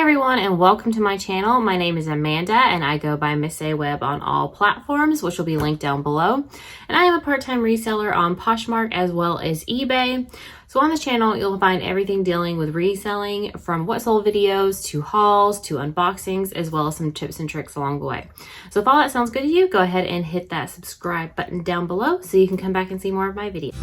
everyone, and welcome to my channel. My name is Amanda and I go by MSAWEBB on all platforms, which will be linked down below. And I am a part-time reseller on Poshmark as well as eBay. So on this channel, you'll find everything dealing with reselling, from what sold videos to hauls to unboxings, as well as some tips and tricks along the way. So if all that sounds good to you, go ahead and hit that subscribe button down below so you can come back and see more of my videos.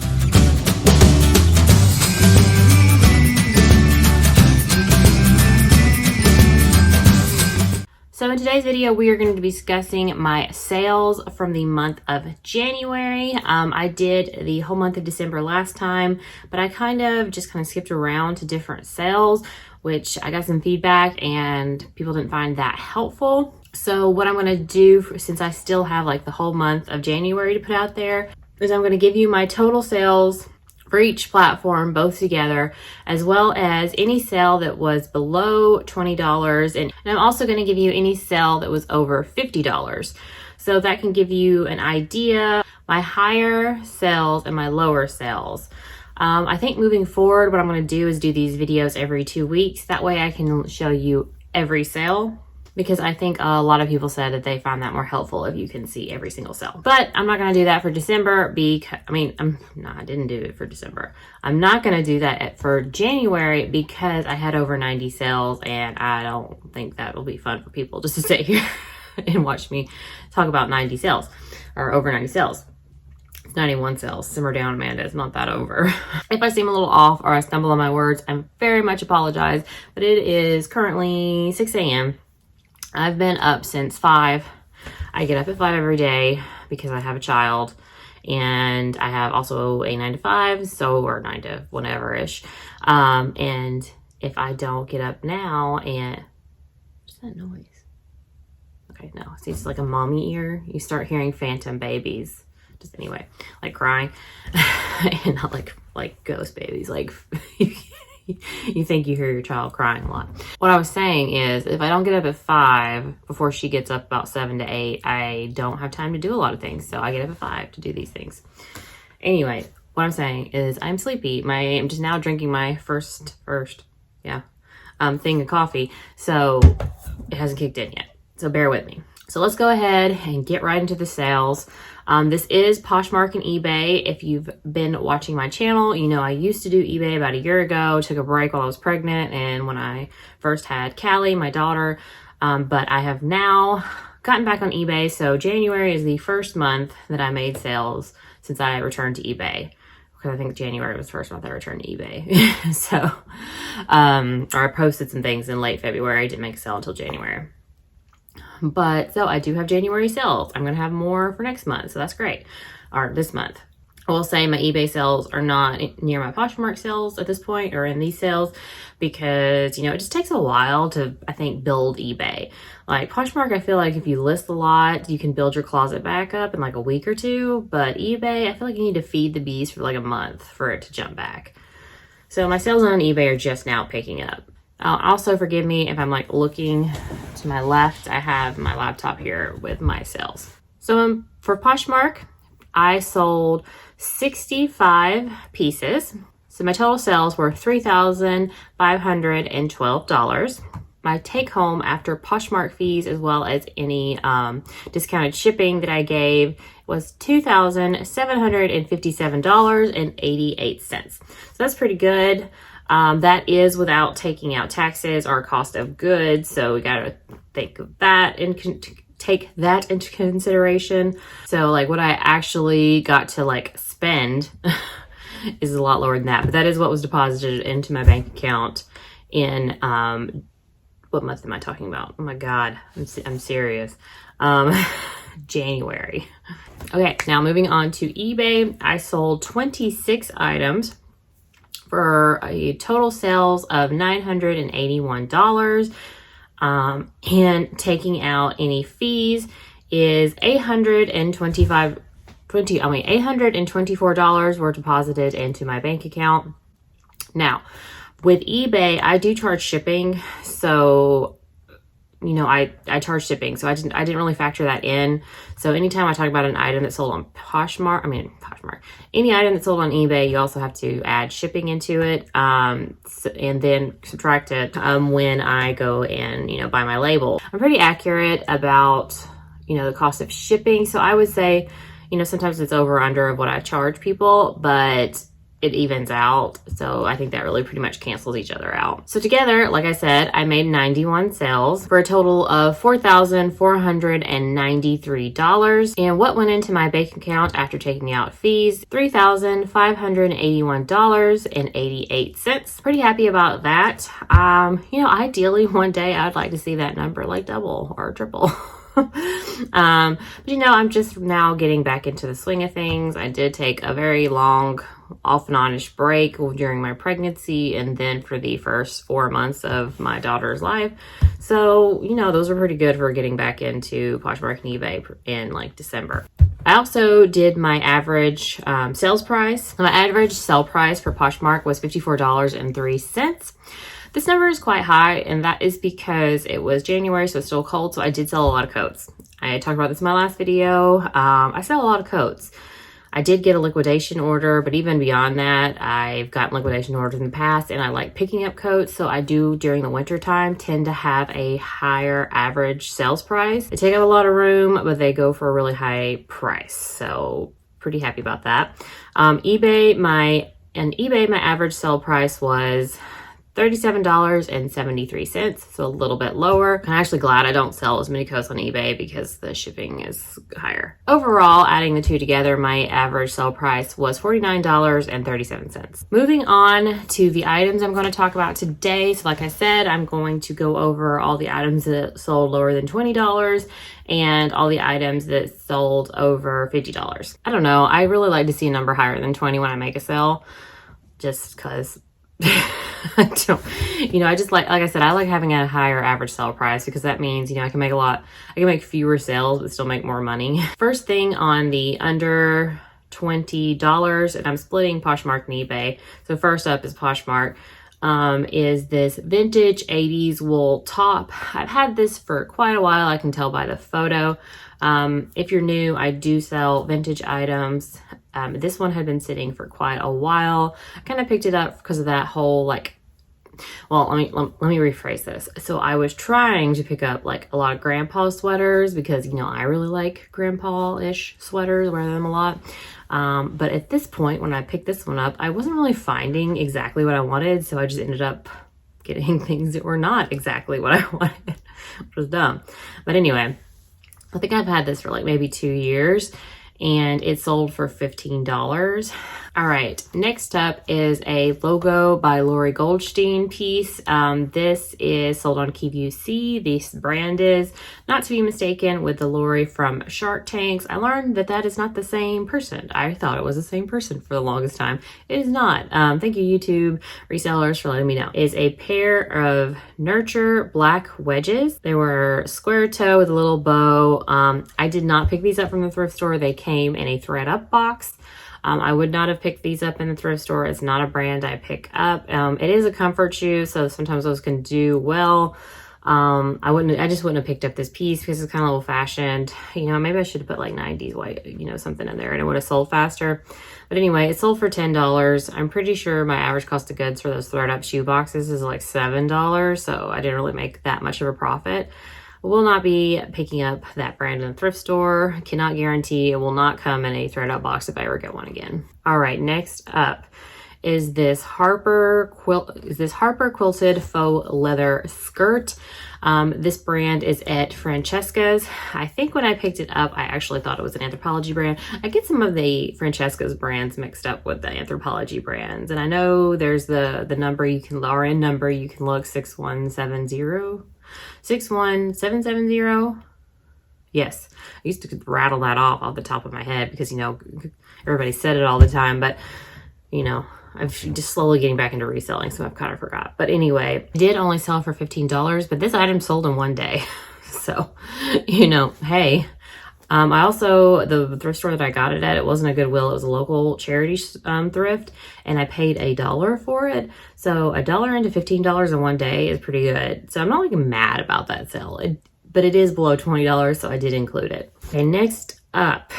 So in today's video, we are going to be discussing my sales from the month of January. I did the whole month of December last time, but I kind of skipped around to different sales, which I got some feedback and people didn't find that helpful. So what I'm going to do, since I still have like the whole month of January to put out there, is I'm going to give you my total sales for each platform, both together, as well as any sale that was below $20. And I'm also going to give you any sale that was over $50. So that can give you an idea, my higher sales and my lower sales. I think moving forward, what I'm going to do is do these videos every 2 weeks. That way I can show you every sale, because I think a lot of people said that they find that more helpful if you can see every single sale. But I'm not going to do that for December because, I didn't do it for December. I'm not going to do that for January because I had over 90 sales and I don't think that will be fun for people just to sit here and watch me talk about 90 sales or over 90 sales. It's 91 sales. Simmer down, Amanda. It's not that over. If I seem a little off or I stumble on my words, I very much apologize, but it is currently 6 a.m. I've been up since 5. I get up at 5 every day because I have a child, and I have also a 9 to 5, or 9 to whenever-ish. And if I don't get up now, and what's that noise? Okay, no, see, it's like a mommy ear. You start hearing phantom babies, just anyway, like crying, and not like ghost babies, like you think you hear your child crying a lot. What I was saying is, if I don't get up at 5 before she gets up about 7 to 8, I don't have time to do a lot of things. So I get up at 5 to do these things. Anyway, what I'm saying is I'm sleepy. I'm just now drinking my first thing of coffee. So it hasn't kicked in yet. So bear with me. So let's go ahead and get right into the sales. This is Poshmark and eBay. If you've been watching my channel, you know I used to do eBay about a year ago, took a break while I was pregnant and when I first had Callie, my daughter, but I have now gotten back on eBay. So January is the first month that I made sales since I returned to eBay, because I think January was the first month I returned to eBay. So, or I posted some things in late February. I didn't make a sale until January. But so I do have January sales. I'm going to have more for next month. So that's great. Or this month. I will say my eBay sales are not near my Poshmark sales at this point, or in these sales, because, it just takes a while to, I think, build eBay. Like Poshmark, I feel like if you list a lot, you can build your closet back up in like a week or two. But eBay, I feel like you need to feed the beast for like a month for it to jump back. So my sales on eBay are just now picking up. Also, forgive me if I'm like looking to my left. I have my laptop here with my sales. So for Poshmark, I sold 65 pieces. So my total sales were $3,512. My take home after Poshmark fees, as well as any discounted shipping that I gave, was $2,757.88. So that's pretty good. That is without taking out taxes or cost of goods. So we got to take that into consideration. So like what I actually got to like spend is a lot lower than that. But that is what was deposited into my bank account in, what month am I talking about? Oh my God, I'm serious. January. Okay, now moving on to eBay. I sold 26 items for a total sales of $981, and taking out any fees is $824 were deposited into my bank account. Now, with eBay, I do charge shipping, so you know, I charge shipping, so I didn't really factor that in. So anytime I talk about an item that's sold on Poshmark, any item that's sold on eBay, you also have to add shipping into it, and then subtract it when I go and, you know, buy my label. I'm pretty accurate about, you know, the cost of shipping. So I would say, you know, sometimes it's over or under of what I charge people, but it evens out. So I think that really pretty much cancels each other out. So together, like I said, I made 91 sales for a total of $4,493. And what went into my bank account after taking out fees, $3,581.88. Pretty happy about that. You know, ideally one day I'd like to see that number like double or triple. But you know, I'm just now getting back into the swing of things. I did take a very long off and on-ish break during my pregnancy and then for the first 4 months of my daughter's life. So, you know, those are pretty good for getting back into Poshmark and eBay in like December. I also did my average sales price. My average sell price for Poshmark was $54.03. This number is quite high, and that is because it was January, so it's still cold, so I did sell a lot of coats. I talked about this in my last video. I sell a lot of coats. I did get a liquidation order, but even beyond that, I've gotten liquidation orders in the past, and I like picking up coats, so I do during the winter time tend to have a higher average sales price. They take up a lot of room, but they go for a really high price, so pretty happy about that. eBay, my average sell price was $37.73, so a little bit lower. I'm actually glad I don't sell as many coats on eBay because the shipping is higher. Overall, adding the two together, my average sell price was $49.37. Moving on to the items I'm going to talk about today. So like I said, I'm going to go over all the items that sold lower than $20 and all the items that sold over $50. I don't know. I really like to see a number higher than 20 when I make a sale, just because I don't, you know, I just like I said, I like having a higher average sale price because that means, you know, I can make fewer sales but still make more money. First thing on the under $20, and I'm splitting Poshmark and eBay. So first up is Poshmark, is this vintage 80s wool top. I've had this for quite a while. I can tell by the photo. If you're new, I do sell vintage items. This one had been sitting for quite a while. I kind of picked it up because of that whole let me rephrase this. So I was trying to pick up like a lot of grandpa sweaters because, you know, I really like grandpa-ish sweaters, wear them a lot. But at this point, when I picked this one up, I wasn't really finding exactly what I wanted. So I just ended up getting things that were not exactly what I wanted, which was dumb. But anyway, I think I've had this for like maybe 2 years and it sold for $15. All right, next up is a logo by Lori Goldstein piece. This is sold on QVC. This brand is not to be mistaken with the Lori from Shark Tanks. I learned that that is not the same person. I thought it was the same person for the longest time. It is not. Thank you, YouTube resellers, for letting me know. It is a pair of Nurture black wedges. They were square toe with a little bow. I did not pick these up from the thrift store. They came in a thread up box. I would not have picked these up in the thrift store. It's not a brand I pick up. It is a comfort shoe, so sometimes those can do well. I just wouldn't have picked up this piece because it's kind of old fashioned. You know, maybe I should have put like 90s white, you know, something in there and it would have sold faster. But anyway, it sold for $10. I'm pretty sure my average cost of goods for those thread up shoe boxes is like $7. So I didn't really make that much of a profit. Will not be picking up that brand in the thrift store. Cannot guarantee it will not come in a thread up box if I ever get one again. All right, next up is this Harper quilted faux leather skirt. This brand is at Francesca's. I think when I picked it up, I actually thought it was an Anthropologie brand. I get some of the Francesca's brands mixed up with the Anthropologie brands. And I know there's the number you can, RN number you can look, 61770. Yes, I used to rattle that off the top of my head because, you know, everybody said it all the time, but, you know, I'm just slowly getting back into reselling, so I've kind of forgot. But anyway, I did only sell for $15, but this item sold in one day. So, you know, hey, I also, the thrift store that I got it at, it wasn't a Goodwill, it was a local charity thrift, and I paid $1 for it. So $1 into $15 in one day is pretty good. So I'm not like mad about that sale, but it is below $20, so I did include it. Okay, next up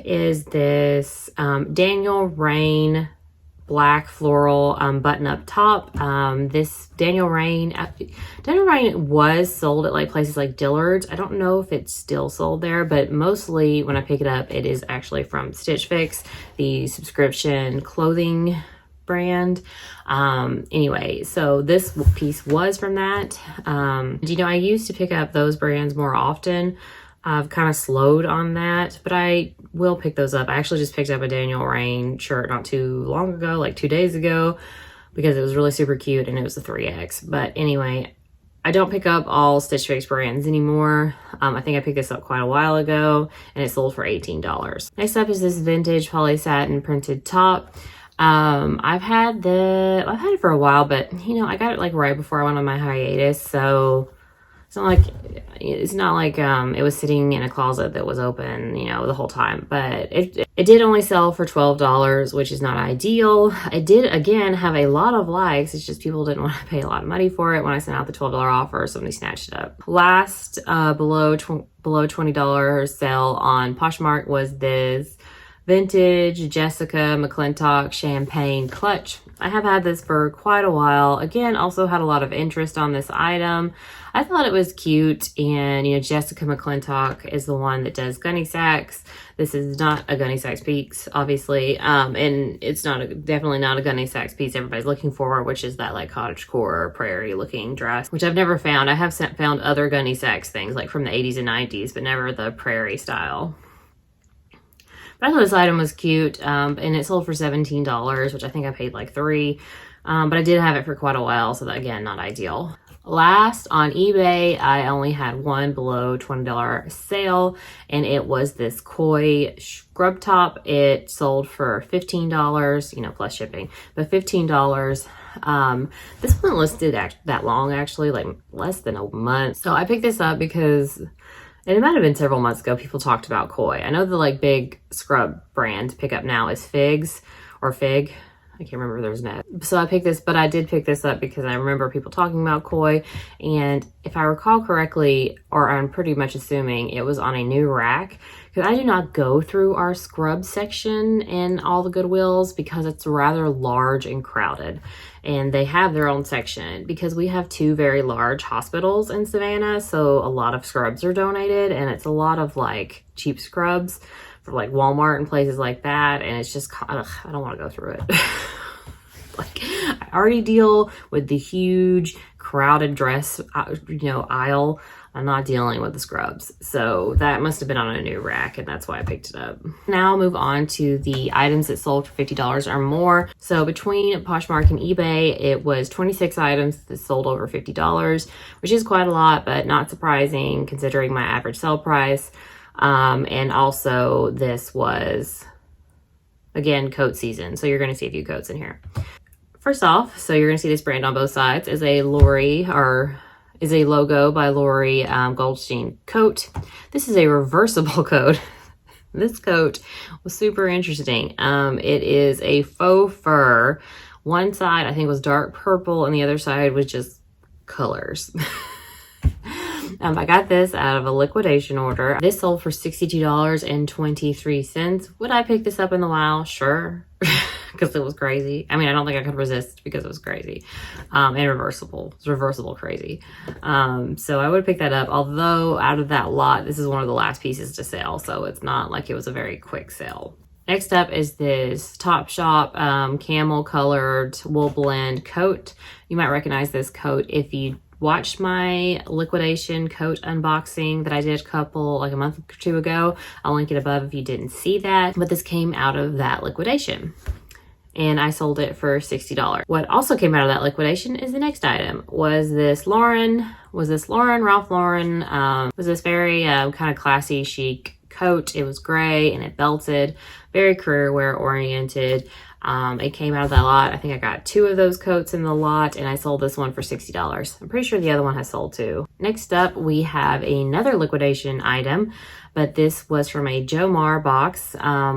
is this Daniel Rain black floral button-up top. This Daniel Rain was sold at like places like Dillard's. I don't know if it's still sold there, but mostly when I pick it up, it is actually from Stitch Fix, the subscription clothing brand. Anyway, so this piece was from that. You know, I used to pick up those brands more often. I've kind of slowed on that, but I will pick those up. I actually just picked up a Daniel Rain shirt not too long ago, like 2 days ago, because it was really super cute and it was a 3X. But anyway, I don't pick up all Stitch Fix brands anymore. I think I picked this up quite a while ago and it sold for $18. Next up is this vintage poly satin printed top. I've had it for a while, but you know, I got it like right before I went on my hiatus, so it's not like it was sitting in a closet that was open, you know, the whole time. But it did only sell for $12, which is not ideal. I did again have a lot of likes. It's just people didn't want to pay a lot of money for it when I sent out the $12 offer. Somebody snatched it up. Last below $20 sale on Poshmark was this vintage Jessica McClintock champagne clutch. I have had this for quite a while. Again, also had a lot of interest on this item. I thought it was cute, and you know, Jessica McClintock is the one that does gunny sacks. This is not a gunny sacks piece, obviously, and it's definitely not a gunny sacks piece everybody's looking for, which is that like cottagecore prairie looking dress, which I've never found. I have found other gunny sacks things like from the 80s and 90s, but never the prairie style. But I thought this item was cute, and it sold for $17, which I think I paid like $3, but I did have it for quite a while, so that, again, not ideal. Last, on eBay, I only had one below $20 sale, and it was this koi scrub top. It sold for $15, you know, plus shipping, but $15. This wasn't listed that long, actually, like less than a month. So I picked this up because, and it might have been several months ago, people talked about koi. I know the like big scrub brand to pick up now is Figs or Fig. I can't remember if there's an ad. So I picked this, but I did pick this up because I remember people talking about koi. And if I recall correctly, or I'm pretty much assuming, it was on a new rack. Because I do not go through our scrub section in all the Goodwills because it's rather large and crowded. And they have their own section because we have two very large hospitals in Savannah. So a lot of scrubs are donated, and it's a lot of like cheap scrubs for like Walmart and places like that. And it's just, ugh, I don't want to go through it. Like, I already deal with the huge crowded dress, you know, aisle. I'm not dealing with the scrubs. So that must have been on a new rack, and that's why I picked it up. Now I'll move on to the items that sold for $50 or more. So between Poshmark and eBay, it was 26 items that sold over $50, which is quite a lot, but not surprising considering my average sell price. And also this was, again, coat season. So you're going to see a few coats in here. First off, so you're going to see this brand on both sides is a logo by Lori Goldstein coat. This is a reversible coat. This coat was super interesting. It is a faux fur. One side I think was dark purple and the other side was just colors. I got this out of a liquidation order. This sold for $62.23. Would I pick this up in the wild? Sure. Because it was crazy. I mean, I don't think I could resist because it was crazy. And reversible. It's reversible crazy. So I would pick that up. Although out of that lot, this is one of the last pieces to sell. So it's not like it was a very quick sale. Next up is this Topshop camel colored wool blend coat. You might recognize this coat if you watched my liquidation coat unboxing that I did like a month or two ago. I'll link it above if you didn't see that. But this came out of that liquidation, and I sold it for $60. What also came out of that liquidation is the next item. Was this Ralph Lauren, was this very kind of classy chic coat. It was gray and it belted, very career wear oriented. It came out of that lot. I think I got 2 of those coats in the lot, and I sold this one for $60. I'm pretty sure the other one has sold too. Next up, we have another liquidation item, but this was from a Joe Mar box,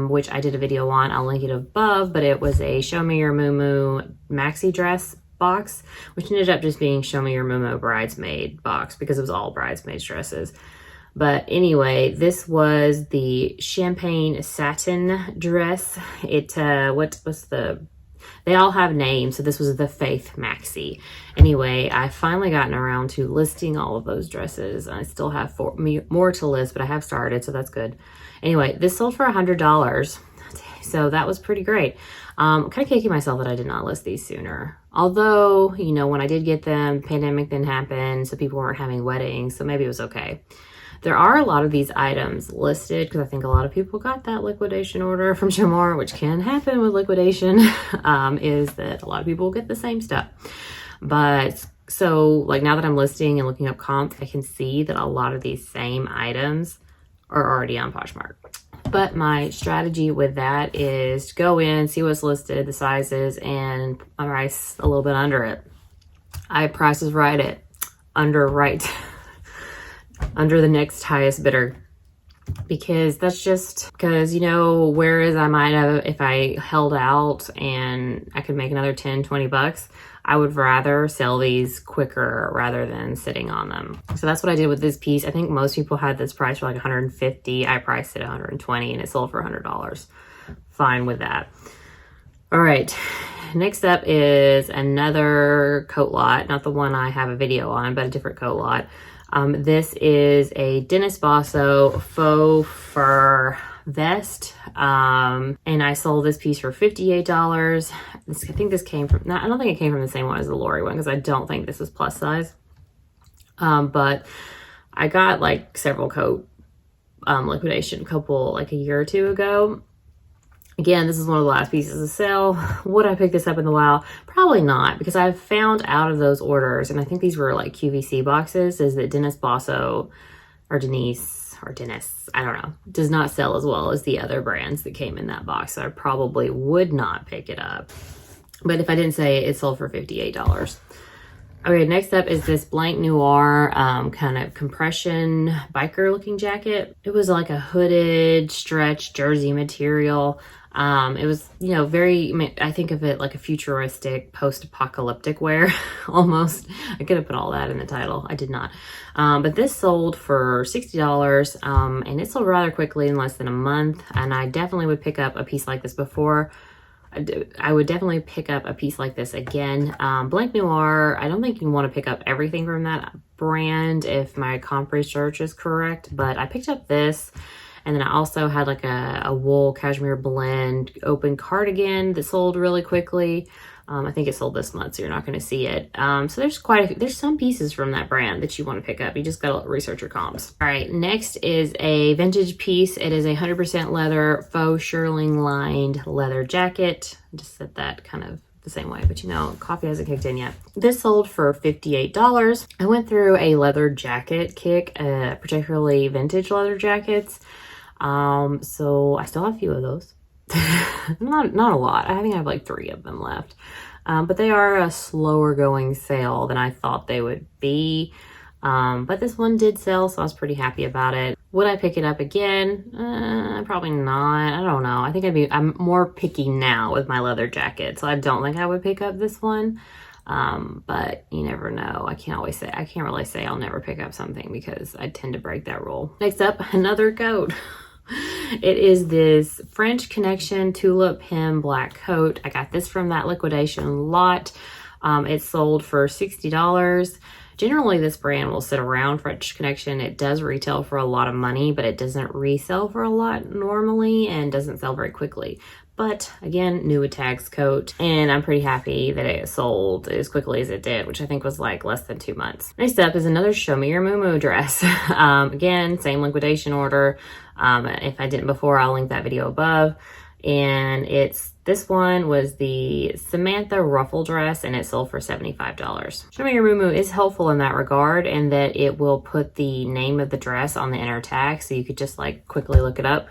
which I did a video on. I'll link it above, but it was a Show Me Your Moo maxi dress box, which ended up just being Show Me Your Moo bridesmaid box because it was all bridesmaids dresses. But anyway, this was the champagne satin dress. They all have names. So this was the Faith Maxi. Anyway, I've finally gotten around to listing all of those dresses. I still have more to list, but I have started, so that's good. Anyway, this sold for $100. So that was pretty great. Kind of kicking myself that I did not list these sooner. Although, you know, when I did get them, pandemic didn't happen, so people weren't having weddings, so maybe it was okay. There are a lot of these items listed because I think a lot of people got that liquidation order from Joe Mar, which can happen with liquidation, is that a lot of people get the same stuff. But so like now that I'm listing and looking up comps, I can see that a lot of these same items are already on Poshmark. But my strategy with that is to go in, see what's listed, the sizes, and price a little bit under it. I prices right at under the next highest bidder, because that's just because, you know, whereas I might have, if I held out and I could make another 10, 20 bucks, I would rather sell these quicker rather than sitting on them. So that's what I did with this piece. I think most people had this price for like 150. I priced it at 120 and it sold for $100. Fine with that. All right. Next up is another coat lot, not the one I have a video on, but a different coat lot. This is a Dennis Basso faux fur vest, and I sold this piece for $58. I think this came from, I don't think it came from the same one as the Lori one, because I don't think this was plus size. But I got like several coat liquidation like a year or two ago. Again, this is one of the last pieces of sale. Would I pick this up in the wild? Probably not, because I've found out of those orders, and I think these were like QVC boxes, is that Dennis Basso or Denise, I don't know, does not sell as well as the other brands that came in that box. So I probably would not pick it up. But if I didn't say it, it sold for $58. Okay, next up is this Blank Noir kind of compression biker looking jacket. It was like a hooded stretch jersey material. It was, you know, I think of it like a futuristic post-apocalyptic wear almost. I could have put all that in the title. I did not. But this sold for $60, and it sold rather quickly in less than a month. And I definitely would pick up a piece like this before. I would definitely pick up a piece like this again. Blank Noir, I don't think you want to pick up everything from that brand if my comp research is correct, but I picked up this. And then I also had like a wool cashmere blend open cardigan that sold really quickly. I think it sold this month, so you're not going to see it. So there's some pieces from that brand that you want to pick up. You just got to research your comps. All right, next is a vintage piece. It is a 100% leather faux shearling lined leather jacket. Just said that kind of the same way, but you know, coffee hasn't kicked in yet. This sold for $58. I went through a leather jacket kick, particularly vintage leather jackets. So I still have a few of those. not a lot. I think I have like 3 of them left. But they are a slower going sale than I thought they would be. But this one did sell, so I was pretty happy about it. Would I pick it up again? Probably not. I don't know. I think I'm more picky now with my leather jacket, so I don't think I would pick up this one. But you never know. I can't really say I'll never pick up something because I tend to break that rule. Next up, another coat. It is this French Connection tulip hem black coat. I got this from that liquidation lot. It sold for $60. Generally, this brand will sit around. French Connection, it does retail for a lot of money, but it doesn't resell for a lot normally and doesn't sell very quickly. But again, new with tags coat, and I'm pretty happy that it sold as quickly as it did, which I think was like less than 2 months. Next up is another Show Me Your Moo dress. Again, same liquidation order. If I didn't before, I'll link that video above. And it's This one was the Samantha ruffle dress, and it sold for $75. Show Me Your Moo is helpful in that regard, in that it will put the name of the dress on the inner tag, so you could just like quickly look it up.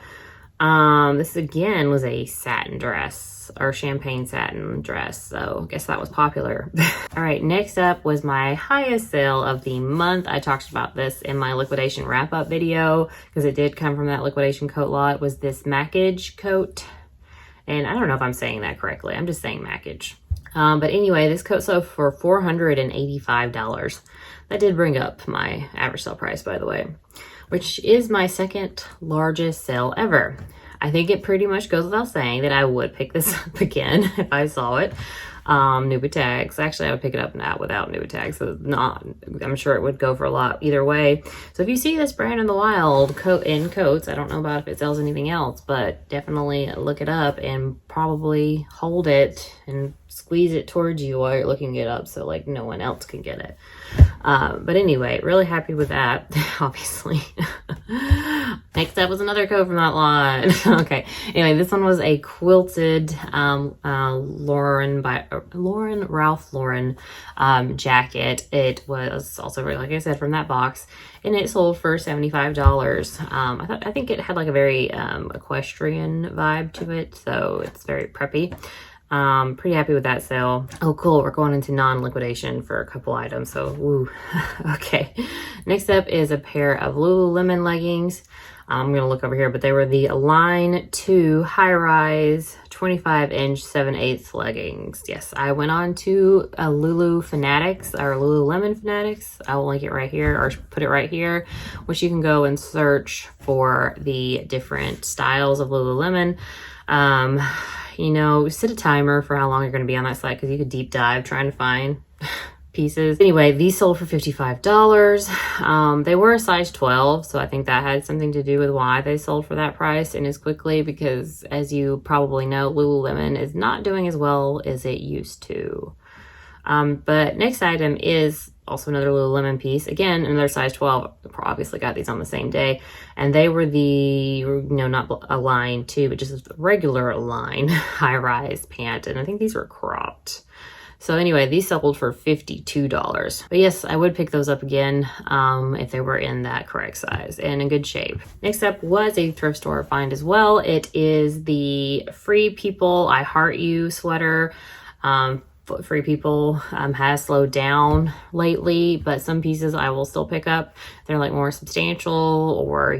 This again was a satin dress, or champagne satin dress, so I guess that was popular. All right, next up was my highest sale of the month. I talked about this in my liquidation wrap-up video because it did come from that liquidation coat lot. Was this Mackage coat, and I don't know if I'm saying that correctly. I'm just saying Mackage. But anyway, this coat sold for $485. That did bring up my average sale price, by the way, which is my second largest sale ever. I think it pretty much goes without saying that I would pick this up again if I saw it. New with tags. Actually, I would pick it up now without new with tags. So I'm sure it would go for a lot either way. So if you see this brand in the wild, coats, I don't know about if it sells anything else, but definitely look it up and probably hold it and squeeze it towards you while you're looking it up, so like no one else can get it. But anyway, really happy with that, obviously. Next up was another coat from that lot. Okay, anyway, this one was a quilted Ralph Lauren jacket. It was also, like I said, from that box, and it sold for $75. I think it had like a very equestrian vibe to it, so it's very preppy. Pretty happy with that sale. Oh, cool. We're going into non-liquidation for a couple items, so woo. Okay. Next up is a pair of Lululemon leggings. I'm going to look over here, but they were the Align 2 high-rise 25-inch 7/8 leggings. Yes, I went on to Lulu Fanatics, or Lululemon Fanatics. I will link it right here, or put it right here, which you can go and search for the different styles of Lululemon. You know, set a timer for how long you're going to be on that site, because you could deep dive trying to find pieces. Anyway, these sold for $55. They were a size 12, so I think that had something to do with why they sold for that price and as quickly, because as you probably know, Lululemon is not doing as well as it used to. But next item is also another Lululemon piece. Again, another size 12. Obviously got these on the same day. And they were the, not Align 2, but just a regular Align high-rise pant. And I think these were cropped. So anyway, these sold for $52. But yes, I would pick those up again if they were in that correct size and in good shape. Next up was a thrift store find as well. It is the Free People I Heart You sweater. Free People has slowed down lately, but some pieces I will still pick up. They're like more substantial, or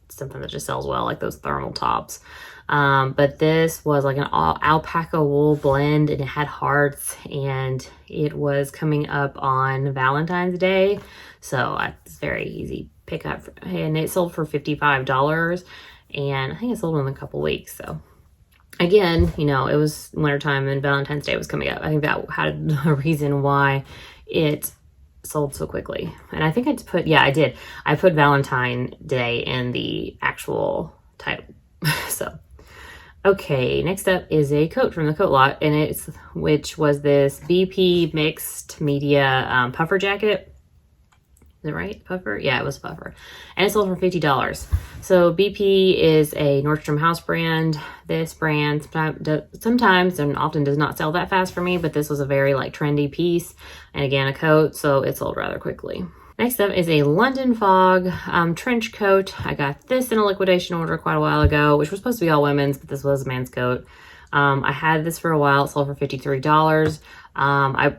something that just sells well, like those thermal tops. But this was like an alpaca wool blend, and it had hearts, and it was coming up on Valentine's Day, so it's very easy pick up, and it sold for $55, and I think it sold in a couple weeks. So again, it was wintertime and Valentine's Day was coming up. I think that had a reason why it sold so quickly. And I think I did. I put Valentine Day in the actual title. So, okay, next up is a coat from the coat lot, and which was this BP mixed media puffer jacket. Is it right? Puffer? Yeah, it was a puffer. And it sold for $50. So BP is a Nordstrom house brand. This brand sometimes and often does not sell that fast for me, but this was a very trendy piece. And again, a coat, so it sold rather quickly. Next up is a London Fog trench coat. I got this in a liquidation order quite a while ago, which was supposed to be all women's, but this was a man's coat. I had this for a while. It sold for $53. I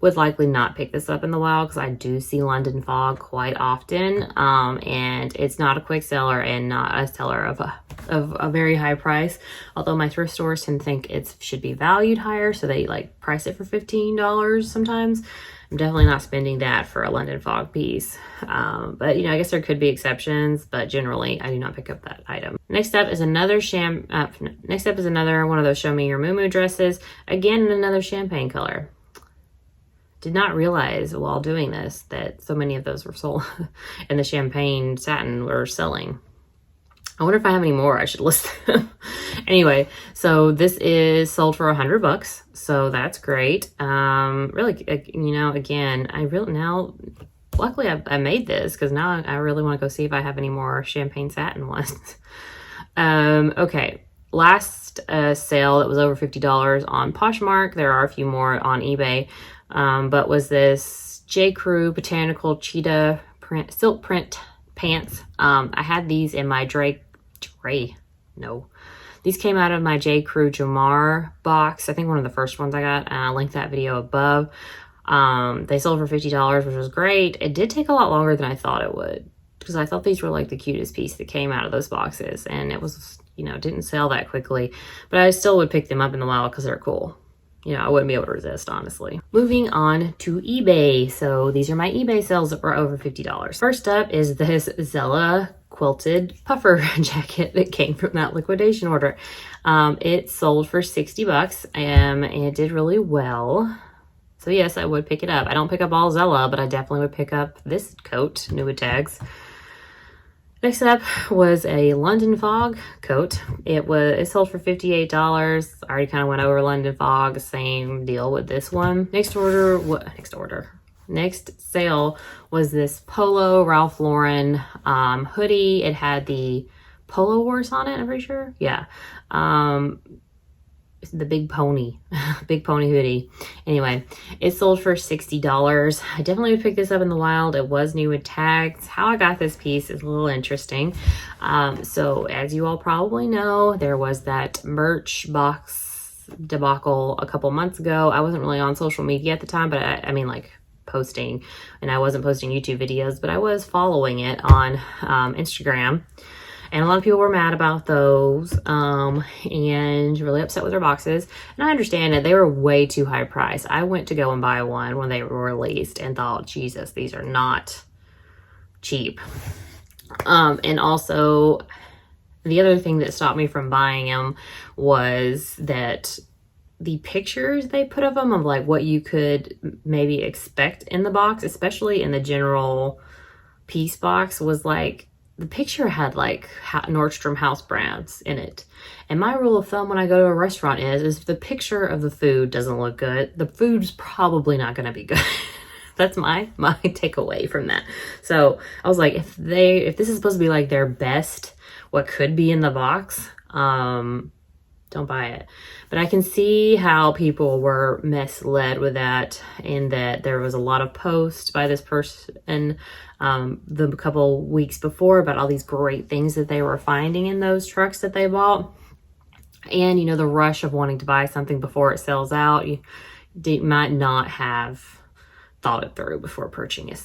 would likely not pick this up in the wild because I do see London Fog quite often, and it's not a quick seller and not a seller of a very high price, although my thrift stores tend to think it should be valued higher, so they price it for $15 sometimes. I'm definitely not spending that for a London Fog piece, but I guess there could be exceptions, but generally I do not pick up that item. Next up is another one of those Show Me Your Moo dresses, again in another champagne color. Did not realize while doing this that so many of those were sold and the champagne satin were selling. I wonder if I have any more. I should list them. Anyway, so this is sold for $100, so that's great. Really, again, luckily I made this because now I really want to go see if I have any more champagne satin ones. Okay. last sale that was over $50 on Poshmark. There are a few more on eBay, but was this J. Crew Botanical Cheetah print, silk print pants. I had these in my these came out of my J. Crew Jamar box. I think one of the first ones I got. I'll link that video above. They sold for $50, which was great. It did take a lot longer than I thought it would, because I thought these were like the cutest piece that came out of those boxes, and it was, you know, didn't sell that quickly, but I still would pick them up in the wild because they're cool. You know, I wouldn't be able to resist, honestly. Moving on to eBay. So these are my eBay sales that were over $50. First up is this Zella quilted puffer jacket that came from that liquidation order. It sold for $60 and it did really well. So yes, I would pick it up. I don't pick up all Zella, but I definitely would pick up this coat, new with tags. Next up was a London Fog coat. It sold for $58. I already kind of went over London Fog, same deal with this one. Next sale was this Polo Ralph Lauren hoodie. It had the Polo horse on it, I'm pretty sure. Yeah. The big pony hoodie. Anyway, it sold for $60. I definitely would pick this up in the wild. It was new with tags. How I got this piece is a little interesting. So as you all probably know, there was that merch box debacle a couple months ago. I wasn't really on social media at the time, but I mean like posting, and I wasn't posting YouTube videos, but I was following it on Instagram. And a lot of people were mad about those and really upset with their boxes. And I understand that they were way too high priced. I went to go and buy one when they were released and thought, Jesus, these are not cheap. And also, the other thing that stopped me from buying them was that the pictures they put of them, of like what you could maybe expect in the box, especially in the general piece box, was like, the picture had like Nordstrom house brands in it. And my rule of thumb when I go to a restaurant is if the picture of the food doesn't look good, the food's probably not going to be good. That's my takeaway from that. So I was like, if this is supposed to be like their best, what could be in the box, don't buy it. But I can see how people were misled with that, in that there was a lot of posts by this person the couple weeks before about all these great things that they were finding in those trucks that they bought. And, you know, the rush of wanting to buy something before it sells out, you might not have thought it through before purchasing it.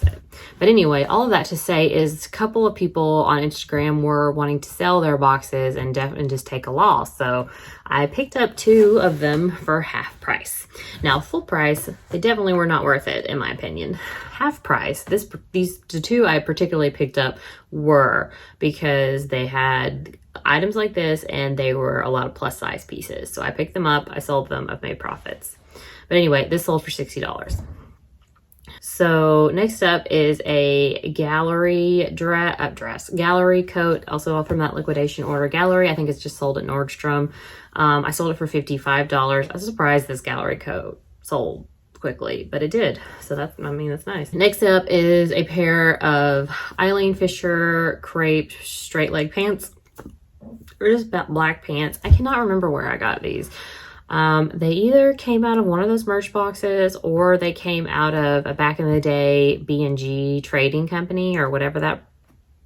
But anyway, all of that to say is a couple of people on Instagram were wanting to sell their boxes and just take a loss. So I picked up 2 of them for half price. Now, full price, they definitely were not worth it, in my opinion. Half price, the 2 I particularly picked up were, because they had items like this and they were a lot of plus size pieces. So I picked them up, I sold them, I've made profits. But anyway, this sold for $60. So next up is a gallery gallery coat, also from that liquidation order. Gallery, I think it's just sold at Nordstrom. I sold it for $55. I was surprised this gallery coat sold quickly, but it did. So that's nice. Next up is a pair of Eileen Fisher crepe straight leg pants, or just black pants. I cannot remember where I got these. They either came out of one of those merch boxes, or they came out of a back in the day B&G trading company, or whatever that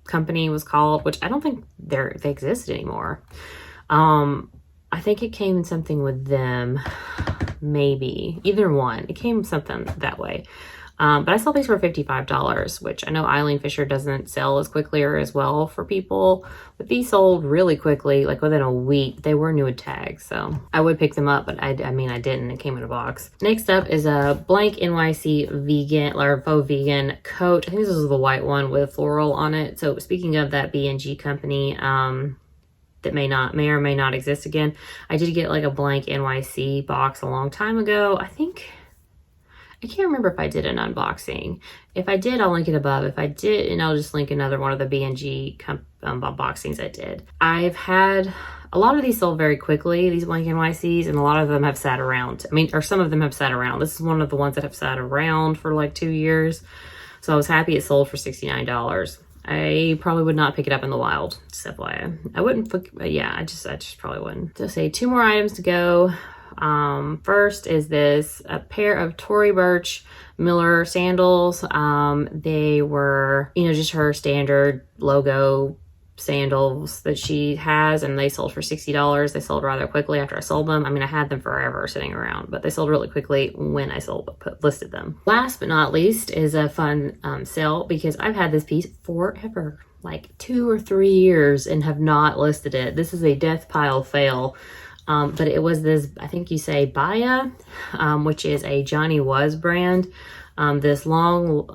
company was called, which I don't think they exist anymore. I think it came in something with them, maybe either one. It came something that way. But I sold these for $55, which I know Eileen Fisher doesn't sell as quickly or as well for people, but these sold really quickly, like within a week. They were new with tags, so I would pick them up, but I didn't. It came in a box. Next up is a blank NYC vegan or faux vegan coat. I think this is the white one with floral on it. So speaking of that B&G company, that may or may not exist again, I did get like a blank NYC box a long time ago. I can't remember if I did an unboxing. If I did, I'll link it above. If I did, and I'll just link another one of the B&G unboxings I did. I've had a lot of these sold very quickly, these blank NYCs, and a lot of them have sat around. Or some of them have sat around. This is one of the ones that have sat around for like 2 years. So I was happy it sold for $69. I probably would not pick it up in the wild, just FYI. I wouldn't, yeah, I just probably wouldn't. So say 2 more items to go. First is a pair of Tory Burch Miller sandals. They were, you know, just her standard logo sandals that she has, and they sold for $60. They sold rather quickly after I sold them. I mean, I had them forever sitting around, but they sold really quickly when I listed them. Last but not least is a fun sale, because I've had this piece forever, like 2 or 3 years, and have not listed it. This is a death pile fail. But it was this, I think you say Baya, which is a Johnny Was brand. This long,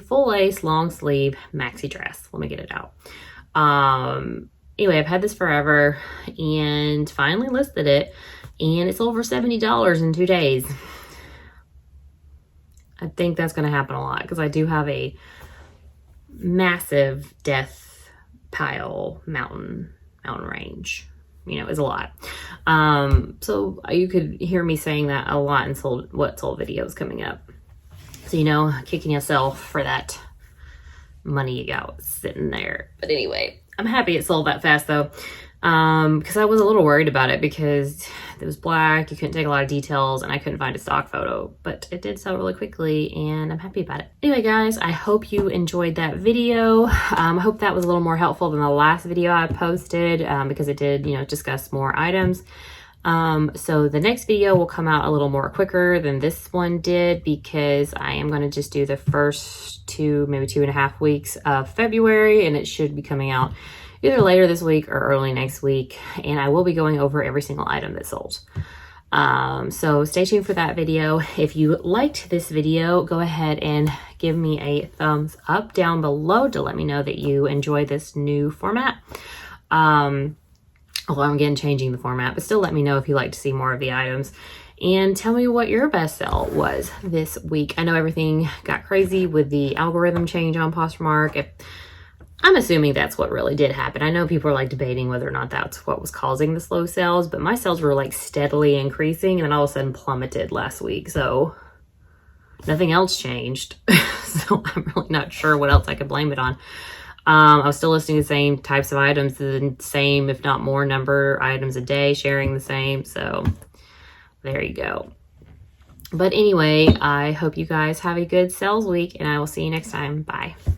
full lace, long sleeve maxi dress. Let me get it out. Anyway, I've had this forever and finally listed it, and it sold for $70 in 2 days. I think that's going to happen a lot, because I do have a massive death pile mountain range. You know, is a lot. So you could hear me saying that a lot in sold videos coming up. So, you know, kicking yourself for that money you got sitting there. But anyway, I'm happy it sold that fast though. Because I was a little worried about it, because it was black, you couldn't take a lot of details, and I couldn't find a stock photo, but it did sell really quickly, and I'm happy about it. Anyway, guys, I hope you enjoyed that video. I hope that was a little more helpful than the last video I posted, because it did, you know, discuss more items. So the next video will come out a little more quicker than this one did, because I am going to just do the first 2, maybe 2.5 weeks of February, and it should be coming out either later this week or early next week, and I will be going over every single item that sold. So stay tuned for that video. If you liked this video, go ahead and give me a thumbs up down below to let me know that you enjoy this new format. Although I'm again changing the format, but still let me know if you like to see more of the items. And tell me what your best sell was this week. I know everything got crazy with the algorithm change on Poshmark. I'm assuming that's what really did happen. I know people are like debating whether or not that's what was causing the slow sales, but my sales were like steadily increasing, and then all of a sudden plummeted last week. So nothing else changed. So I'm really not sure what else I could blame it on. I was still listing the same types of items, the same, if not more number items a day, sharing the same. So there you go. But anyway, I hope you guys have a good sales week, and I will see you next time. Bye.